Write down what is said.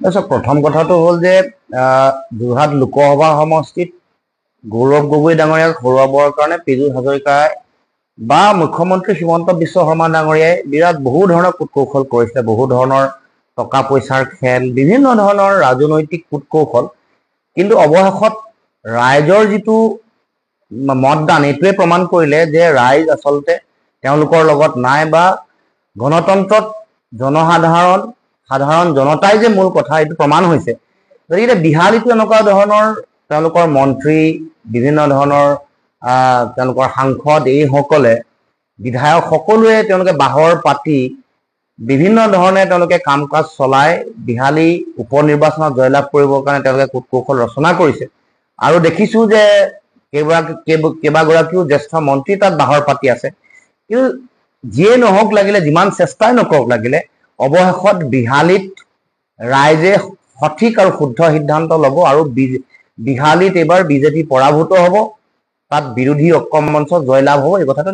প্ৰথম কথাটো হ'ল যে যোৰহাট লোকসভা সমষ্টিত গৌৰৱ গগৈ ডাঙৰীয়াক হৰুৱাবৰ কাৰণে পীযুষ হাজৰিকাই বা মুখ্যমন্ত্ৰী হিমন্ত বিশ্ব শৰ্মা ডাঙৰীয়াই বিৰাট বহু ধৰণৰ কূটকৌশল কৰিছে, বহু ধৰণৰ টকা পইচাৰ খেল, বিভিন্ন ধৰণৰ ৰাজনৈতিক কূটকৌশল। কিন্তু অৱশেষত ৰাইজৰ যিটো মতদান এইটোৱে প্ৰমাণ কৰিলে যে ৰাইজ আচলতে তেওঁলোকৰ লগত নাই, বা গণতন্ত্ৰত সাধাৰণ জনতাই যে মূল কথা এইটো প্ৰমাণ হৈছে। গতিকে বিহালীটো এনেকুৱা ধৰণৰ তেওঁলোকৰ মন্ত্ৰী, বিভিন্ন ধৰণৰ তেওঁলোকৰ সাংসদ এইসকলে, বিধায়ক সকলোৱে তেওঁলোকে বাহৰ পাতি বিভিন্ন ধৰণে তেওঁলোকে কাম কাজ চলাই বিহালী উপ নিৰ্বাচনত জয়লাভ কৰিবৰ কাৰণে তেওঁলোকে কূটকৌশল ৰচনা কৰিছে। আৰু দেখিছো যে কেইবাগৰাকীও জ্যেষ্ঠ মন্ত্ৰী তাত বাহৰ পাতি আছে। কিন্তু যিয়ে নহওক লাগিলে, যিমান চেষ্টাই নকৰক লাগিলে, অৱশেষত বিহালীত ৰাইজে সঠিক আৰু শুদ্ধ সিদ্ধান্ত ল'ব আৰু বিহালীত এইবাৰ বিজেপি পৰাভূত হ'ব, তাত বিৰোধী ঐক্য মঞ্চ জয়লাভ হ'ব, এই কথাটো